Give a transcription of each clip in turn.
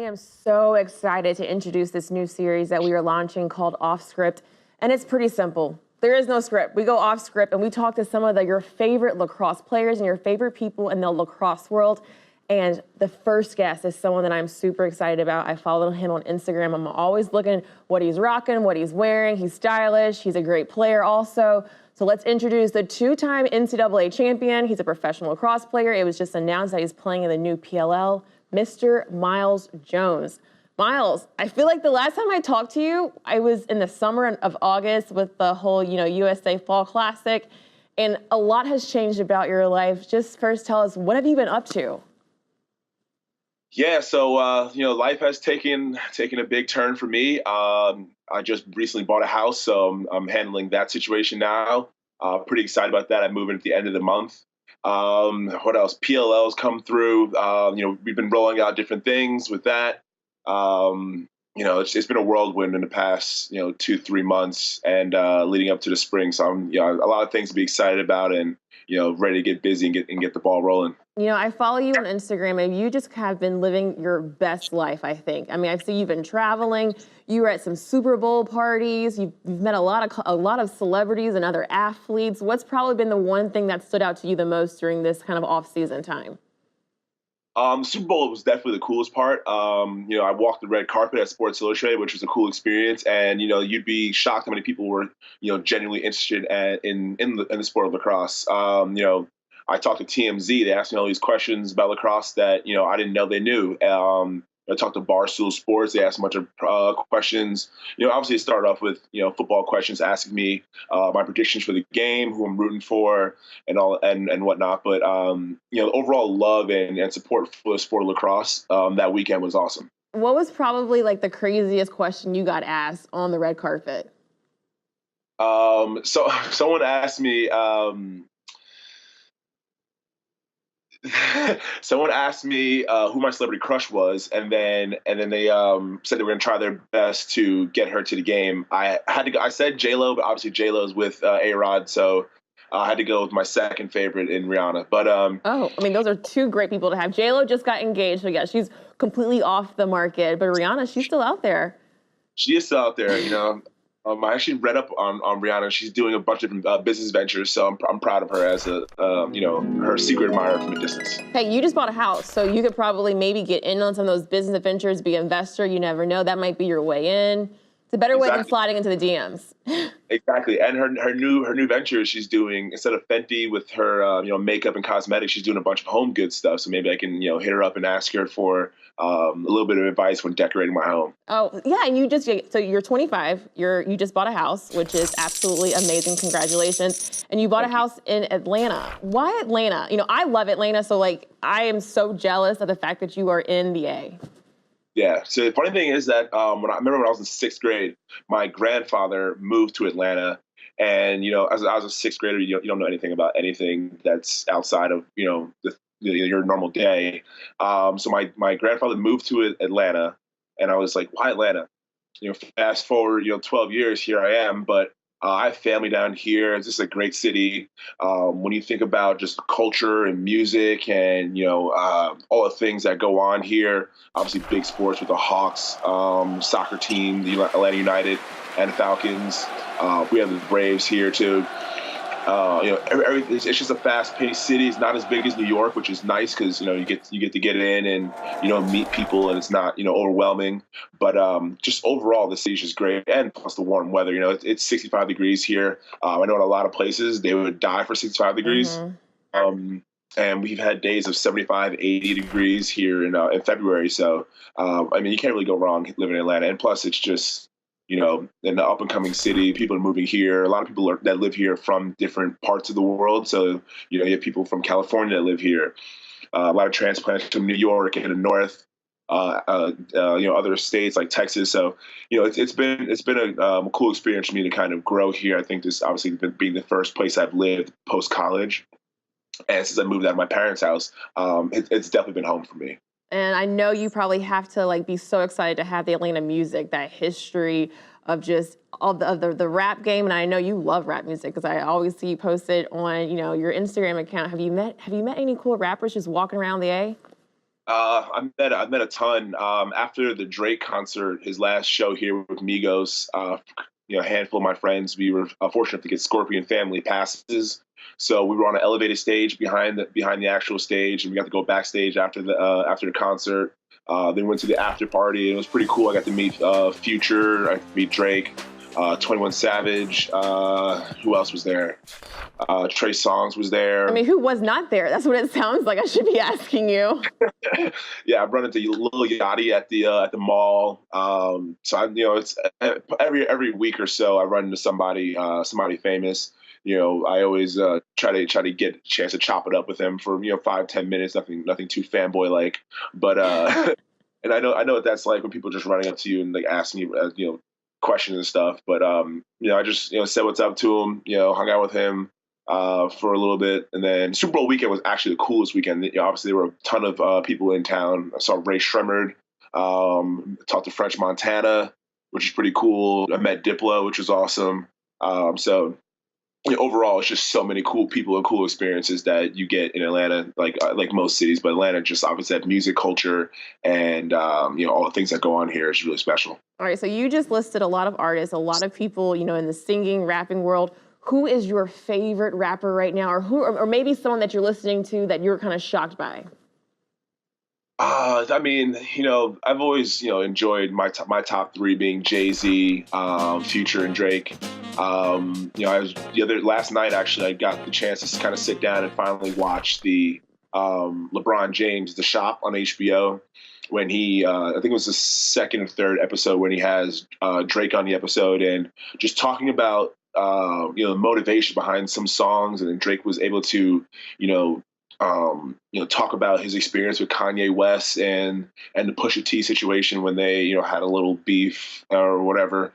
am so excited to introduce this new series that we are launching called Off Script, and it's pretty simple. There is no script. We go off script and we talk to some of your favorite lacrosse players and your favorite people in the lacrosse world. And the first guest is someone that I'm super excited about. I follow him on Instagram. I'm always looking what he's rocking, what he's wearing. He's stylish. He's a great player also. So let's introduce the two-time NCAA champion. He's a professional lacrosse player. It was just announced that he's playing in the new PLL, Mr. Myles Jones. Myles, I feel like the last time I talked to you, I was in the summer of August with the whole, USA Fall Classic, and a lot has changed about your life. Just first tell us, what have you been up to? Yeah, so life has taken a big turn for me. I just recently bought a house, so I'm handling that situation now. Pretty excited about that. I'm moving at the end of the month. What else? PLL's come through. We've been rolling out different things with that. It's been a whirlwind in the past 2-3 months, and leading up to the spring. So I'm a lot of things to be excited about, and ready to get busy and get the ball rolling. I follow you on Instagram, and you just have been living your best life, I think. I mean, I see you've been traveling. You were at some Super Bowl parties. You've met a lot of celebrities and other athletes. What's probably been the one thing that stood out to you the most during this kind of off-season time? Super Bowl was definitely the coolest part. I walked the red carpet at Sports Illustrated, which was a cool experience. And, you'd be shocked how many people were, genuinely interested in the sport of lacrosse. I talked to TMZ. They asked me all these questions about lacrosse that, I didn't know they knew. I talked to Barstool Sports. They asked a bunch of questions. Obviously it started off with, football questions, asking me my predictions for the game, who I'm rooting for, and all and whatnot. But, overall love and support for the sport of lacrosse that weekend was awesome. What was probably like the craziest question you got asked on the red carpet? So someone asked me, someone asked me who my celebrity crush was, and then they said they were going to try their best to get her to the game. I said J-Lo, but obviously J-Lo's with A-Rod, so I had to go with my second favorite in Rihanna. But those are two great people to have. J-Lo just got engaged, so yeah, she's completely off the market. But Rihanna, she's still out there. She is still out there, I actually read up on Rihanna. She's doing a bunch of different business ventures, so I'm proud of her as her secret admirer from a distance. Hey, you just bought a house, so you could probably maybe get in on some of those business ventures, be an investor. You never know. That might be your way in. It's a better way than sliding into the DMs. Exactly, and her new venture she's doing, instead of Fenty with her makeup and cosmetics, she's doing a bunch of home goods stuff. So maybe I can hit her up and ask her for a little bit of advice when decorating my home. Oh yeah, and you're 25. You just bought a house, which is absolutely amazing. Congratulations! And you bought a house in Atlanta. Why Atlanta? I love Atlanta, so I am so jealous of the fact that you are in the A. Yeah. So the funny thing is that I remember when I was in 6th grade, my grandfather moved to Atlanta, and as I was a 6th grader, you don't know anything about anything that's outside of your normal day. So my grandfather moved to Atlanta, and I was like, why Atlanta? Fast forward 12 years, here I am, but I have family down here. It's just a great city. When you think about just culture and music and, all the things that go on here, obviously big sports with the Hawks, soccer team, the Atlanta United and Falcons. We have the Braves here too. It's just a fast-paced city. It's not as big as New York, which is nice because you get to get in and meet people, and it's not overwhelming. But just overall, the city's just great, and plus the warm weather. It's 65 degrees here. I know in a lot of places they would die for 65 degrees, and we've had days of 75, 80 degrees here in February. So you can't really go wrong living in Atlanta, and plus it's just in the up-and-coming city, people are moving here. A lot of people that live here from different parts of the world. So, you have people from California that live here. A lot of transplants from New York and the north, other states like Texas. So, it's been a cool experience for me to kind of grow here. I think this obviously being the first place I've lived post-college. And since I moved out of my parents' house, it's definitely been home for me. And I know you probably have to be so excited to have the Atlanta music, that history of just all the rap game. And I know you love rap music because I always see you posted on your Instagram account. Have you met any cool rappers just walking around the A? I met a ton. After the Drake concert, his last show here with Migos, a handful of my friends, we were fortunate to get Scorpion family passes. So we were on an elevated stage behind the actual stage, and we got to go backstage after the concert. Then went to the after party. It was pretty cool. I got to meet Future. I got to meet Drake, 21 Savage. Who else was there? Trey Songz was there. I mean, who was not there? That's what it sounds like I should be asking you. Yeah, I've run into Lil Yachty at the mall. So it's every week or so I run into somebody famous. I always try to get a chance to chop it up with him for 5-10 minutes. Nothing too fanboy like, but and I know what that's like when people are just running up to you and like asking you questions and stuff. But I just said what's up to him. Hung out with him for a little bit, and then Super Bowl weekend was actually the coolest weekend. Obviously there were a ton of people in town. I saw Ray Shremmerd, talked to French Montana, which is pretty cool. I met Diplo, which was awesome. So overall, it's just so many cool people and cool experiences that you get in Atlanta, like most cities. But Atlanta just obviously had music, culture, and all the things that go on here is really special. All right, so you just listed a lot of artists, a lot of people, in the singing, rapping world. Who is your favorite rapper right now, or maybe someone that you're listening to that you're kind of shocked by? I mean, I've always, enjoyed my top three being Jay-Z, Future, and Drake. I was last night actually, I got the chance to kind of sit down and finally watch the LeBron James The Shop on HBO when he, I think it was the second or third episode when he has Drake on the episode and just talking about the motivation behind some songs, and then Drake was able to, talk about his experience with Kanye West and the Pusha T situation when they, had a little beef or whatever.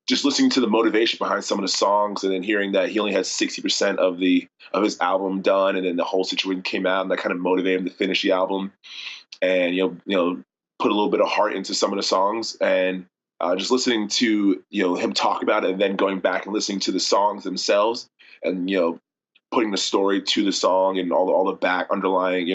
Just listening to the motivation behind some of the songs, and then hearing that he only had 60% of his album done, and then the whole situation came out, and that kind of motivated him to finish the album, and put a little bit of heart into some of the songs, and just listening to him talk about it, and then going back and listening to the songs themselves, and putting the story to the song and all the back underlying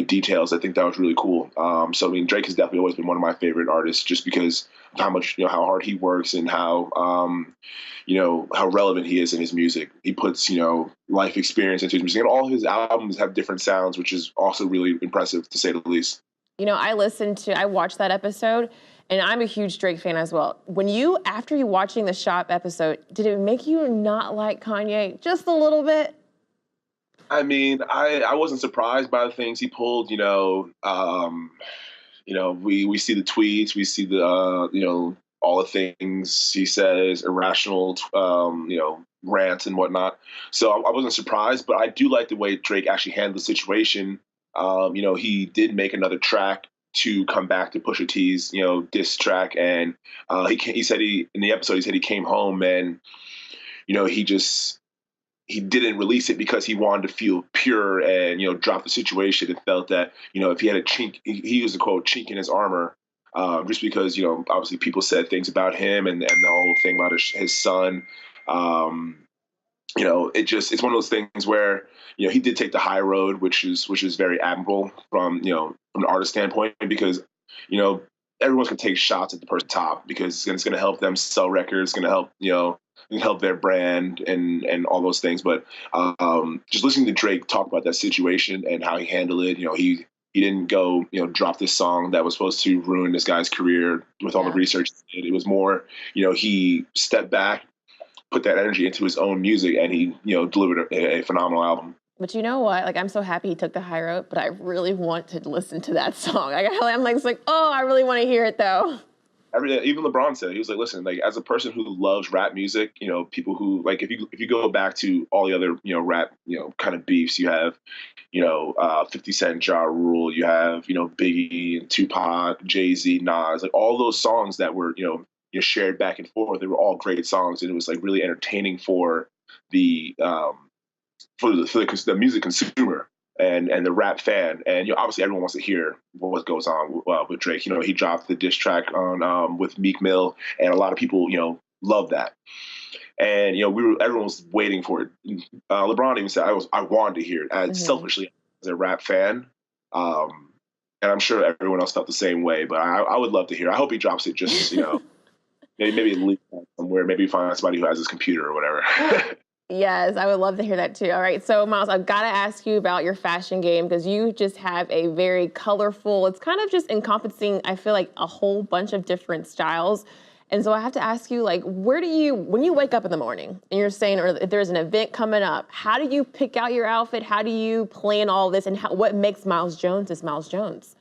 details. I think that was really cool. So I mean, Drake has definitely always been one of my favorite artists, just because of how much how hard he works and how how relevant he is in his music. He puts life experience into his music, and all his albums have different sounds, which is also really impressive to say the least. I watched that episode, and I'm a huge Drake fan as well. After you watching the Shop episode, did it make you not like Kanye just a little bit? I mean, I wasn't surprised by the things he pulled. We see the tweets, we see the all the things he says, irrational rants and whatnot. So I wasn't surprised, but I do like the way Drake actually handled the situation. He did make another track to come back to Pusha T's, diss track, and he said in the episode he came home and he didn't release it because he wanted to feel pure and drop the situation, and felt that if he had a chink, he used the quote chink in his armor, just because obviously people said things about him and the whole thing about his son. It's one of those things where he did take the high road, which is very admirable from from an artist standpoint, because everyone's gonna take shots at the person top, because it's gonna help them sell records, it's gonna help help their brand and all those things. But just listening to Drake talk about that situation and how he handled it, he didn't go drop this song that was supposed to ruin this guy's career with all the research he did. It was more he stepped back, put that energy into his own music, and he delivered a phenomenal album. But you know what? Like, I'm so happy he took the high road, but I really want to listen to that song. I'm like, oh, I really want to hear it though. Even LeBron said, he was like, listen, like, as a person who loves rap music, people who, like, if you go back to all the other rap kind of beefs, you have 50 Cent, Ja Rule, you have Biggie and Tupac, Jay-Z, Nas, like all those songs that were shared back and forth. They were all great songs, and it was like really entertaining for the music consumer and the rap fan. And obviously everyone wants to hear what goes on with Drake. He dropped the diss track on with Meek Mill, and a lot of people love that. And everyone was waiting for it. LeBron even said I wanted to hear it, as selfishly as a rap fan. and I'm sure everyone else felt the same way. But I would love to hear. I hope he drops it. Just maybe leak that somewhere. Maybe find somebody who has his computer or whatever. Yes, I would love to hear that too. All right, so Myles, I've got to ask you about your fashion game because you just have a very colorful, it's kind of just encompassing, I feel like, a whole bunch of different styles. And so I have to ask you, like, when you wake up in the morning and you're saying, or if there's an event coming up, how do you pick out your outfit? How do you plan all this? And what makes Myles Jones Myles Jones?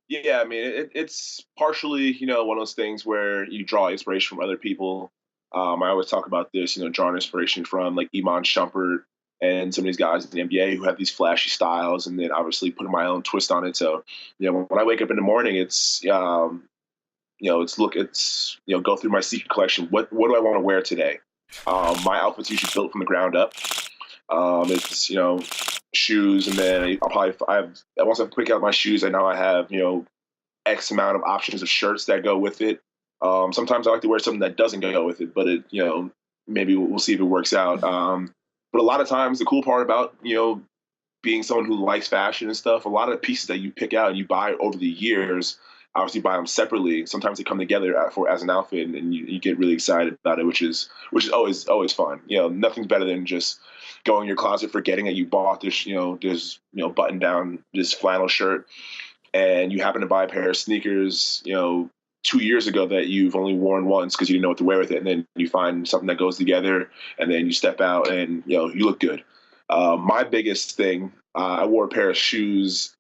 Yeah, I mean, it's partially, one of those things where you draw inspiration from other people. I always talk about this, drawing inspiration from like Iman Shumpert and some of these guys in the NBA who have these flashy styles, and then obviously putting my own twist on it. So, when I wake up in the morning, it's go through my secret collection. What do I want to wear today? My outfit's usually built from the ground up. It's shoes, and then once I pick out my shoes, I know I have X amount of options of shirts that go with it. Sometimes I like to wear something that doesn't go with it, but maybe we'll see if it works out. But a lot of times, the cool part about being someone who likes fashion and stuff, a lot of the pieces that you pick out and you buy over the years, obviously buy them separately. Sometimes they come together as an outfit, and you get really excited about it, which is always fun. Nothing's better than just going in your closet, forgetting that you bought this button down, this flannel shirt, and you happen to buy a pair of sneakers 2 years ago that you've only worn once because you didn't know what to wear with it, and then you find something that goes together, and then you step out and you look good. My biggest thing, I wore a pair of shoes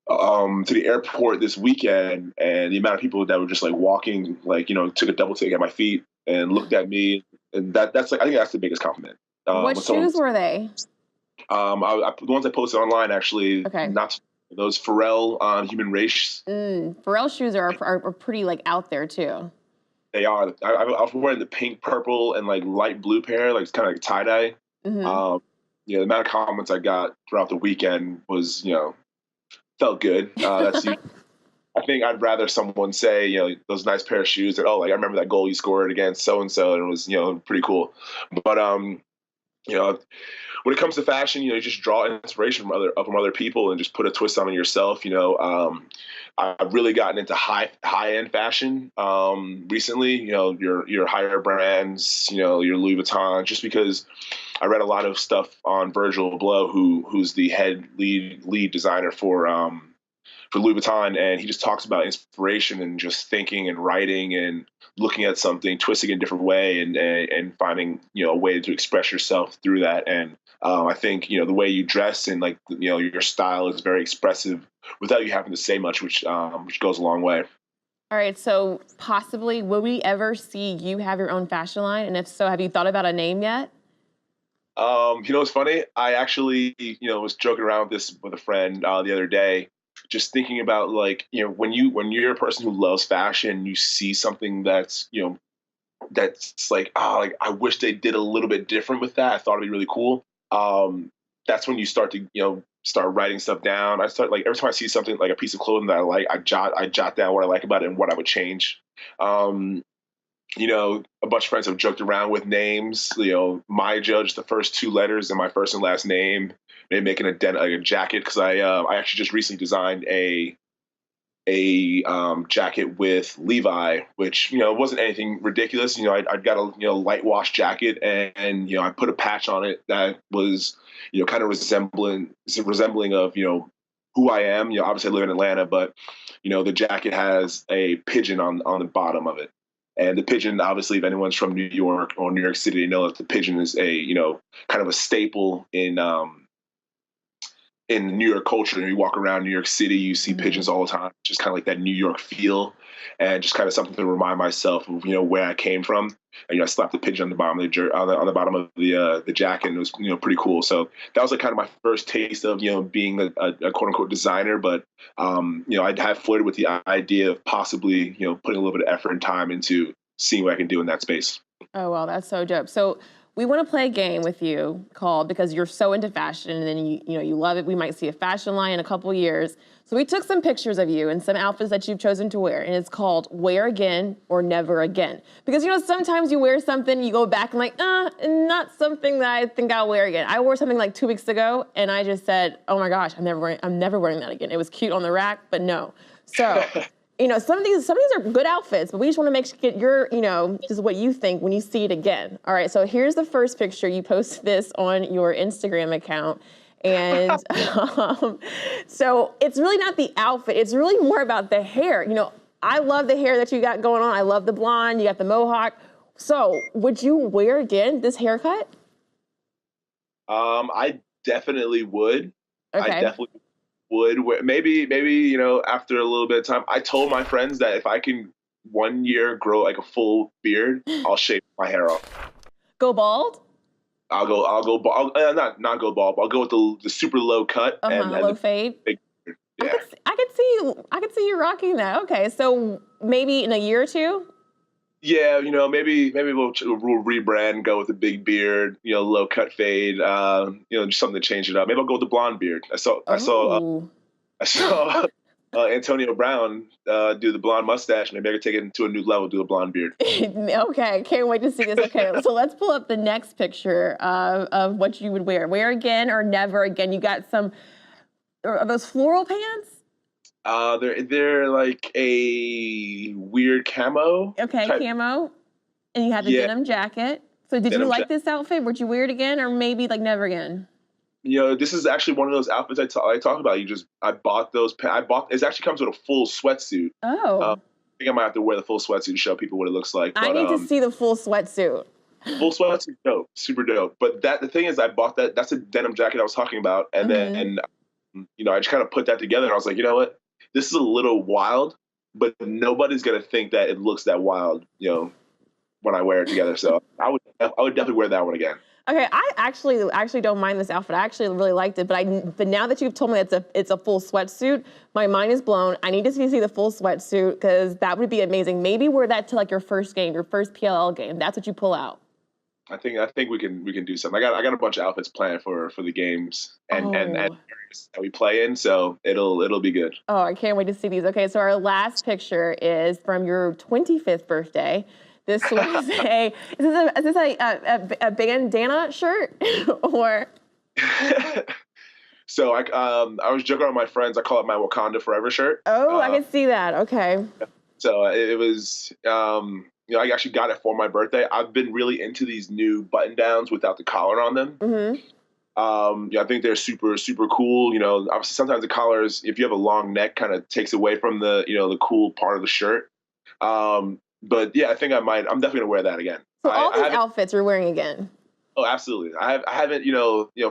to the airport this weekend, and the amount of people that were just like walking, like took a double take at my feet and looked at me, and that's like, I think that's the biggest compliment. What shoes were they? The ones I posted online, actually, Okay. not those Pharrell Human Race. Pharrell shoes are pretty like out there too. They are. I was wearing the pink, purple, and like light blue pair, like it's kind of like tie dye. Mm-hmm. The amount of comments I got throughout the weekend was, felt good. I think I'd rather someone say, those nice pair of shoes that, oh, like I remember that goal you scored against so and so, and it was, pretty cool. But when it comes to fashion, you just draw inspiration from other people and just put a twist on it yourself. I've really gotten into high end fashion recently. Your higher brands, your Louis Vuitton, just because I read a lot of stuff on Virgil Abloh, who's the lead designer for Louis Vuitton, and he just talks about inspiration and just thinking and writing and looking at something, twisting it in a different way, and finding a way to express yourself through that. And I think the way you dress and like your style is very expressive without you having to say much, which goes a long way. All right, so possibly will we ever see you have your own fashion line? And if so, have you thought about a name yet? It's funny. I actually was joking around with this with a friend the other day, just thinking about like when you're a person who loves fashion, you see something that's that's like, like I wish they did a little bit different with that. I thought it'd be really cool. That's when you start to start writing stuff down. I start, like, every time I see something like a piece of clothing that I like, I jot down what I like about it and what I would change. A bunch of friends have joked around with names. My Judge, the first two letters in my first and last name, maybe making a jacket, because I actually just recently designed a jacket with Levi, which wasn't anything ridiculous. I got a light wash jacket, and I put a patch on it that was kind of resembling of who I am. Obviously I live in Atlanta, but the jacket has a pigeon on the bottom of it. And the pigeon, obviously, if anyone's from New York or New York City, they know that the pigeon is a kind of a staple in New York culture. You walk around New York City, you see pigeons all the time, just kind of like that New York feel, and just kind of something to remind myself of where I came from. And I slapped the pigeon on the bottom of the bottom of the jacket, and it was pretty cool. So that was like kind of my first taste of being a quote unquote designer. But I have flirted with the idea of possibly putting a little bit of effort and time into seeing what I can do in that space. Oh, well, that's so dope. So we want to play a game with you called, because you're so into fashion and then you love it. We might see a fashion line in a couple years. So we took some pictures of you and some outfits that you've chosen to wear, and it's called Wear Again or Never Again. Because sometimes you wear something, you go back and like, not something that I think I'll wear again. I wore something like 2 weeks ago, and I just said, oh my gosh, I'm never wearing that again. It was cute on the rack, but no. So, some of these are good outfits, but we just want to get your, just what you think when you see it again. All right, so here's the first picture. You posted this on your Instagram account. And so it's really not the outfit. It's really more about the hair. I love the hair that you got going on. I love the blonde. You got the mohawk. So would you wear again this haircut? I definitely would. Okay. I definitely would. Maybe, after a little bit of time. I told my friends that if I can 1 year grow like a full beard, I'll shave my hair off. Go bald? I'll go bald. Not go bald. But I'll go with the super low cut and low fade. Big beard. Yeah. I could see you rocking that. Okay, so maybe in a year or two. Yeah, maybe we'll rebrand, go with a big beard, low cut fade, just something to change it up. Maybe I'll go with the blonde beard. I saw Antonio Brown do the blonde mustache, and maybe I could take it to a new level, do a blonde beard. Okay, can't wait to see this. Okay, so let's pull up the next picture of what you would wear. Wear again or never again? You got are those floral pants? They're like a weird camo. Okay, type. Camo. And you had the denim jacket. So did you like this outfit? Would you wear it again or maybe like never again? This is actually one of those outfits I talk about. I bought those. It actually comes with a full sweatsuit. Oh. I think I might have to wear the full sweatsuit to show people what it looks like. I need to see the full sweatsuit. Full sweatsuit, dope, super dope. But the thing is, I bought that. That's a denim jacket I was talking about, and then I just kind of put that together, and I was like, you know what, this is a little wild, but nobody's gonna think that it looks that wild, when I wear it together. So I would definitely wear that one again. Okay, I actually don't mind this outfit. I actually really liked it, but now that you've told me it's a full sweatsuit, my mind is blown. I need to see the full sweatsuit because that would be amazing. Maybe wear that to like your first game, your first PLL game. That's what you pull out. I think we can do something. I got a bunch of outfits planned for the games and that we play in, so it'll be good. Oh, I can't wait to see these. Okay, so our last picture is from your 25th birthday. This was is this a bandana shirt or? So I was joking with my friends. I call it my Wakanda Forever shirt. Oh, I can see that. Okay. So it was, I actually got it for my birthday. I've been really into these new button downs without the collar on them. Mm-hmm. I think they're super, super cool. Obviously sometimes the collars, if you have a long neck, kind of takes away from the, the cool part of the shirt. But yeah, I think I'm definitely gonna wear that again. So all these outfits you're wearing again? Oh, absolutely. I haven't,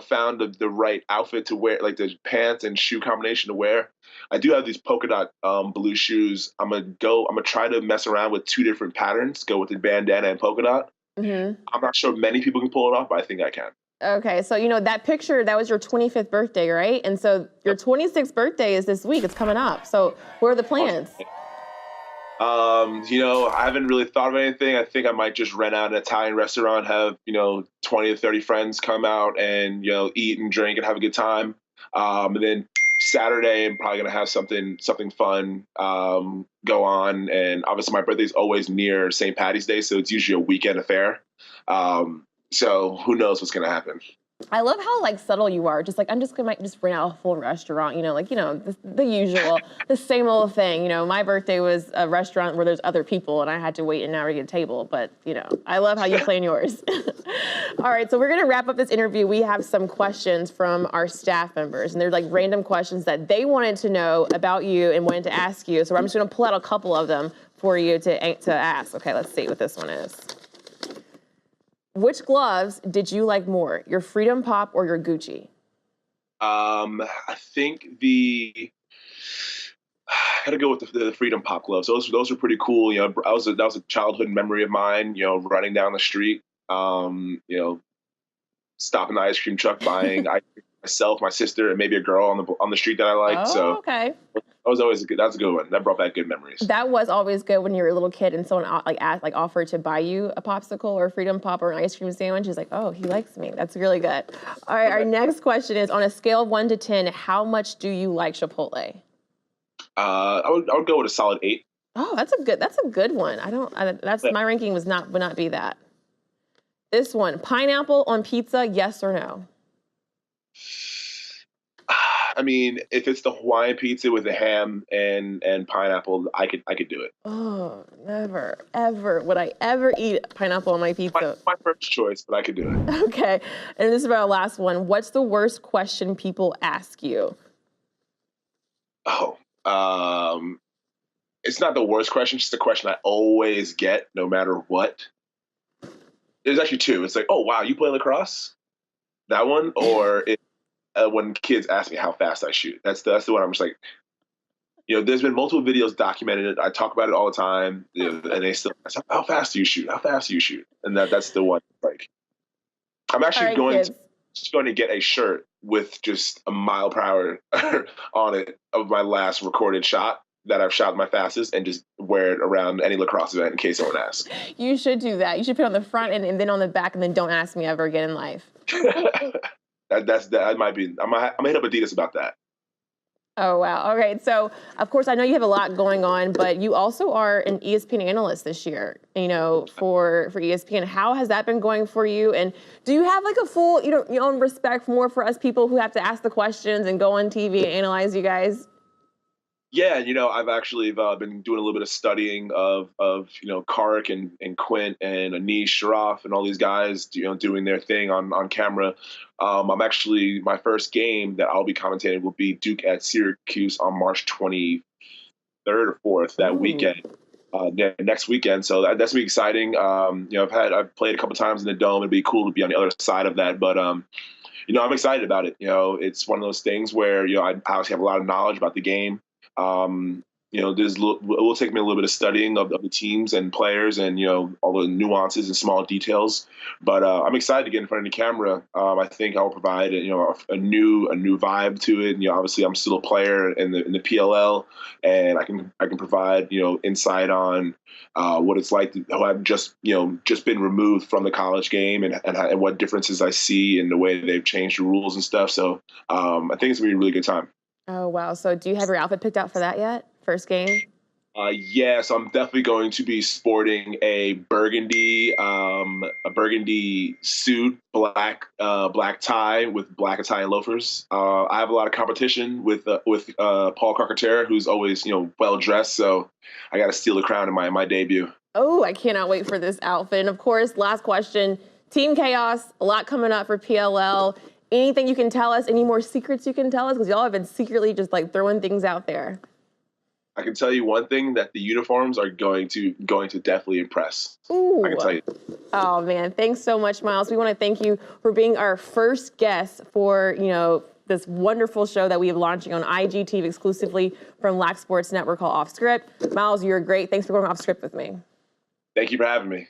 found the right outfit to wear, like the pants and shoe combination to wear. I do have these polka dot blue shoes. I'm gonna try to mess around with 2 different patterns. Go with the bandana and polka dot. Mm-hmm. I'm not sure many people can pull it off, but I think I can. Okay, so that picture, that was your 25th birthday, right? And so your 26th birthday is this week. It's coming up. So what are the plans? I haven't really thought of anything. I think I might just rent out an Italian restaurant, have, 20 to 30 friends come out and, eat and drink and have a good time. And then Saturday, I'm probably going to have something fun, go on. And obviously my birthday is always near St. Patty's Day. So it's usually a weekend affair. So who knows what's going to happen. I love how subtle you are. Just I'm just gonna rent out a full restaurant. The usual, the same old thing. My birthday was a restaurant where there's other people, and I had to wait an hour to get a table. But I love how you plan yours. All right, so we're gonna wrap up this interview. We have some questions from our staff members, and they're random questions that they wanted to know about you and wanted to ask you. So I'm just gonna pull out a couple of them for you to ask. Okay, let's see what this one is. Which gloves did you like more, your Freedom Pop or your Gucci? I think I gotta go with the Freedom Pop gloves. Those are pretty cool. That was a childhood memory of mine. Running down the street, stopping the ice cream truck, buying ice cream myself, my sister, and maybe a girl on the street that I liked. Oh, okay. That was always that's a good one. That brought back good memories. That was always good when you were a little kid and someone offered to buy you a popsicle or a Freedom Pop or an ice cream sandwich. It's like, oh, he likes me. That's really good. All right, our next question is, on a scale of 1 to 10, how much do you like Chipotle? I would go with a solid 8. Oh, that's a good one. My ranking would not be that. This one, pineapple on pizza, yes or no? I mean, if it's the Hawaiian pizza with the ham and pineapple, I could do it. Oh, never, ever would I ever eat pineapple on my pizza. My first choice, but I could do it. Okay, and this is our last one. What's the worst question people ask you? Oh, it's not the worst question. It's just the question I always get, no matter what. There's actually 2. It's like, oh wow, you play lacrosse? That one, or when kids ask me how fast I shoot. That's the one I'm just like, there's been multiple videos documented. I talk about it all the time, and they still ask, how fast do you shoot? How fast do you shoot? And that's the one. Like, I'm actually going to get a shirt with just a mile per hour on it of my last recorded shot that I've shot my fastest, and just wear it around any lacrosse event in case someone asks. You should do that. You should put it on the front and then on the back, and then don't ask me ever again in life. That might be. I'm gonna hit up Adidas about that. Oh wow. Okay. So of course I know you have a lot going on, but you also are an ESPN analyst this year. For ESPN. How has that been going for you? And do you have like a full, your own respect more for us people who have to ask the questions and go on TV and analyze you guys? Yeah, I've actually been doing a little bit of studying of Karik and Quint and Anish Sharaf and all these guys, doing their thing on camera. I'm actually, my first game that I'll be commentating will be Duke at Syracuse on March 23rd or 4th that weekend. Next weekend, so that's gonna be exciting. I've played a couple times in the Dome. It'd be cool to be on the other side of that, but I'm excited about it. It's one of those things where I obviously have a lot of knowledge about the game. It will take me a little bit of studying of the teams and players and, all the nuances and small details. But I'm excited to get in front of the camera. I think I'll provide, a new vibe to it. Obviously I'm still a player in the PLL, and I can provide, insight on what it's like to have just been removed from the college game and what differences I see in the way they've changed the rules and stuff. So I think it's gonna be a really good time. Oh, wow. So do you have your outfit picked out for that yet? First game? Yes, I'm definitely going to be sporting a burgundy suit, black tie with black Italian loafers. I have a lot of competition with Paul Carcaterra, who's always well dressed. So I got to steal the crown in my debut. Oh, I cannot wait for this outfit. And of course, last question: Team Chaos. A lot coming up for PLL. Anything you can tell us? Any more secrets you can tell us? Because y'all have been secretly just like throwing things out there. I can tell you one thing, that the uniforms are going to definitely impress. Ooh. I can tell you. Oh man, thanks so much, Myles. We want to thank you for being our first guest for this wonderful show that we have launching on IGTV exclusively from Lac Sports Network called Off Script. Myles, you're great. Thanks for going off script with me. Thank you for having me.